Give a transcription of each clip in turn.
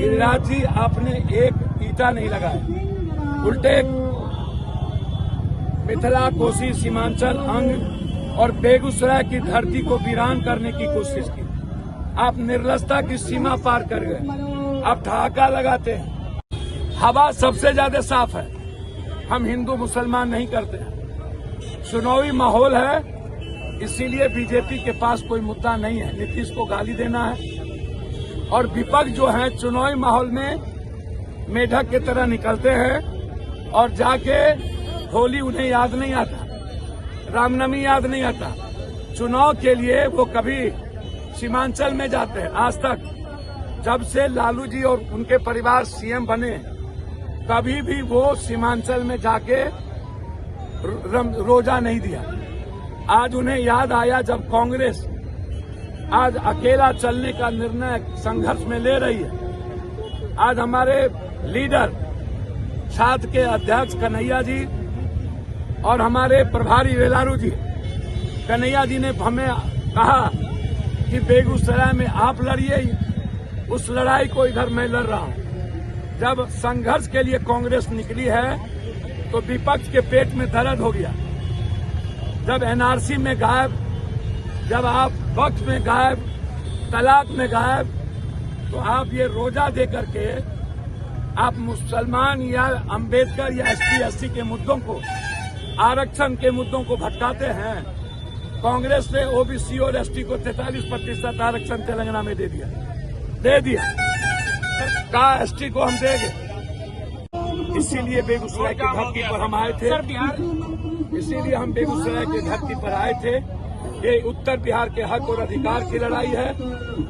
गिरिराज जी, आपने एक ईंटा नहीं लगाया, उल्टे मिथिला, कोसी, सीमांचल अंग और बेगूसराय की धरती को वीरान करने की कोशिश की। आप निर्लजता की सीमा पार कर गए। आप ठहाका लगाते हैं। हवा सबसे ज्यादा साफ है। हम हिंदू मुसलमान नहीं करते हैं। चुनावी माहौल है, इसीलिए बीजेपी के पास कोई मुद्दा नहीं है। नीतीश को गाली देना है और विपक्ष जो है चुनावी माहौल में मेढक की तरह निकलते हैं और जाके होली उन्हें याद नहीं आता, रामनवमी याद नहीं आता। चुनाव के लिए वो कभी सीमांचल में जाते हैं। आज तक जब से लालू जी और उनके परिवार सीएम बने, कभी भी वो सीमांचल में जाके रोजा नहीं दिया। आज उन्हें याद आया जब कांग्रेस आज अकेला चलने का निर्णय संघर्ष में ले रही है। आज हमारे लीडर छात्र के अध्यक्ष कन्हैया जी और हमारे प्रभारी वेलारू जी, कन्हैया जी ने हमें कहा कि बेगूसराय में आप लड़िए, उस लड़ाई को इधर मैं लड़ रहा हूं। जब संघर्ष के लिए कांग्रेस निकली है तो विपक्ष के पेट में दर्द हो गया। जब एनआरसी में गायब, जब आप वक्त में गायब, तलाक में गायब, तो आप ये रोजा दे करके आप मुसलमान या अंबेडकर या एसटी एससी के मुद्दों को, आरक्षण के मुद्दों को भटकाते हैं। कांग्रेस ने ओबीसी और एसटी को 43% आरक्षण तेलंगाना में दे दिया। का एसटी को हम देंगे। इसीलिए बेगूसराय की धरती पर हम आए थे। इसीलिए हम बेगूसराय की धरती पर आए थे। ये उत्तर बिहार के हक और अधिकार की लड़ाई है।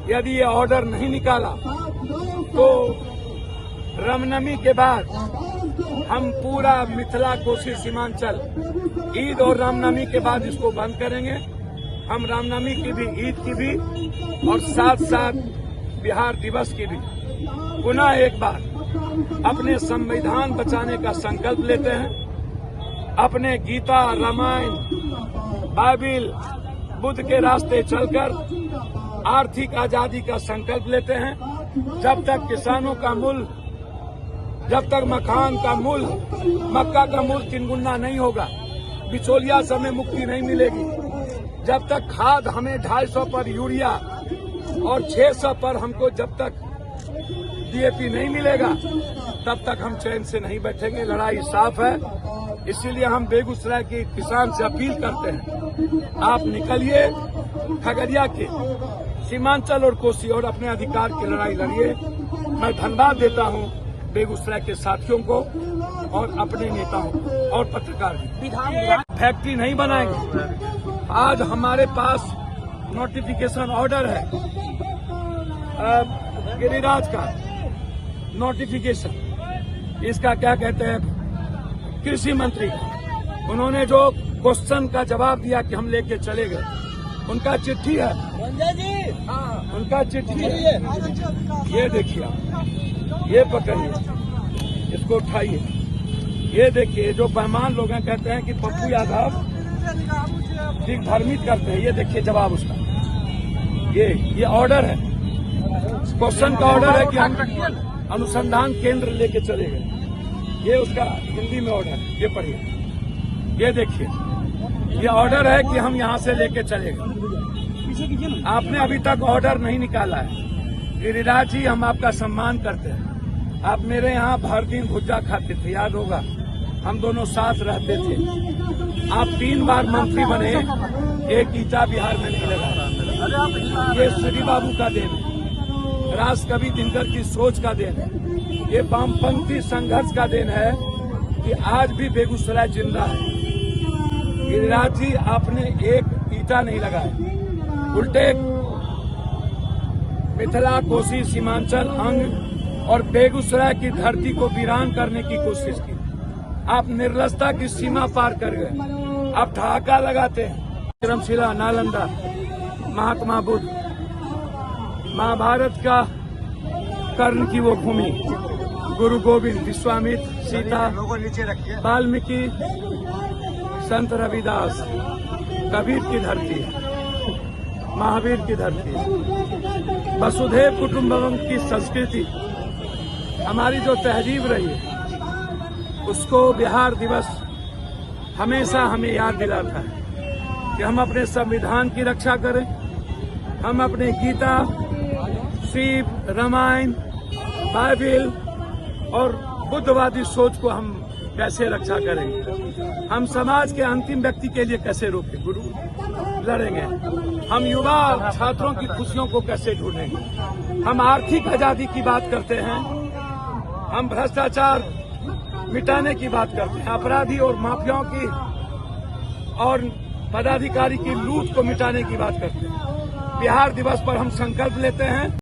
यदि ये ऑर्डर नहीं निकाला तो रामनवमी के बाद हम पूरा मिथिला, कोसी, सीमांचल ईद और रामनवमी के बाद इसको बंद करेंगे। हम रामनवमी की भी, ईद की भी और साथ साथ बिहार दिवस की भी पुनः एक बार अपने संविधान बचाने का संकल्प लेते हैं। अपने गीता, रामायण, बाइबिल, बुद्ध के रास्ते चलकर आर्थिक आजादी का संकल्प लेते हैं। जब तक किसानों का मूल्य, जब तक मकान का मूल्य, मक्का का मूल्य 3 गुना नहीं होगा, बिचौलिया से हमें मुक्ति नहीं मिलेगी। जब तक खाद हमें 250 पर यूरिया और 600 पर हमको जब तक डीएपी नहीं मिलेगा, तब तक हम चैन से नहीं बैठेंगे। लड़ाई साफ है। इसीलिए हम बेगूसराय के किसान से अपील करते हैं, आप निकलिए, खगड़िया के सीमांचल और कोसी और अपने अधिकार की लड़ाई लड़िए। मैं धन्यवाद देता हूं बेगूसराय के साथियों को और अपने नेताओं को और पत्रकार भी। फैक्ट्री नहीं बनाएंगे। आज हमारे पास नोटिफिकेशन ऑर्डर है गिरिराज का नोटिफिकेशन, इसका क्या कहते हैं, कृषि मंत्री का। उन्होंने जो क्वेश्चन का जवाब दिया कि हम लेके चले गए, उनका चिट्ठी है, उनका चिट्ठी है। ये देखिए, ये पकड़िए, इसको उठाइए। ये देखिए, जो बेईमान लोग हैं कहते हैं कि पप्पू यादव ठीक भ्रमित करते हैं। ये देखिए जवाब उसका। ये ऑर्डर है, क्वेश्चन का ऑर्डर है कि हम अनुसंधान केंद्र लेके चले गए। ये उसका हिंदी में ऑर्डर है, ये पढ़िए। ये देखिए, ये ऑर्डर है कि हम यहाँ से लेके चले गए। आपने अभी तक ऑर्डर नहीं निकाला है। गिरिराज जी, हम आपका सम्मान करते हैं। आप मेरे यहाँ भर दिन भुज्जा खाते थे, याद होगा, हम दोनों साथ रहते थे। आप 3 बार मंत्री बने, एक ईंटा बिहार में नहीं लगा। ये श्री बाबू का देन है, राज कवि दिनकर की सोच का देन है, ये वामपंथी संघर्ष का देन है कि आज भी बेगूसराय जिंदा है। गिरिराज जी, आपने एक ईंटा नहीं लगाया, उल्टे मिथिला, कोसी, सीमांचल अंग और बेगूसराय की धरती को वीरान करने की कोशिश की। आप निर्लजता की सीमा पार कर गए। आप ठहाका लगाते हैं। विक्रमशिला, नालंदा, महात्मा बुद्ध, महाभारत का कर्ण की वो भूमि, गुरु गोविंद, विश्वामित्र, सीता, वाल्मीकि, संत रविदास, कबीर की धरती है, महावीर की धरती है। वसुधैव कुटुंबकम की संस्कृति हमारी जो तहजीब रही है उसको बिहार दिवस हमेशा हमें याद दिलाता है कि हम अपने संविधान की रक्षा करें, हम अपने गीता, शिव, रामायण, बाइबिल और बुद्धवादी सोच को हम कैसे रक्षा करेंगे, हम समाज के अंतिम व्यक्ति के लिए कैसे लड़ेंगे, हम युवा छात्रों की खुशियों को कैसे ढूंढेंगे, हम आर्थिक आजादी की बात करते हैं, हम भ्रष्टाचार मिटाने की बात करते हैं, अपराधी और माफियाओं की और पदाधिकारी की लूट को मिटाने की बात करते हैं। बिहार दिवस पर हम संकल्प लेते हैं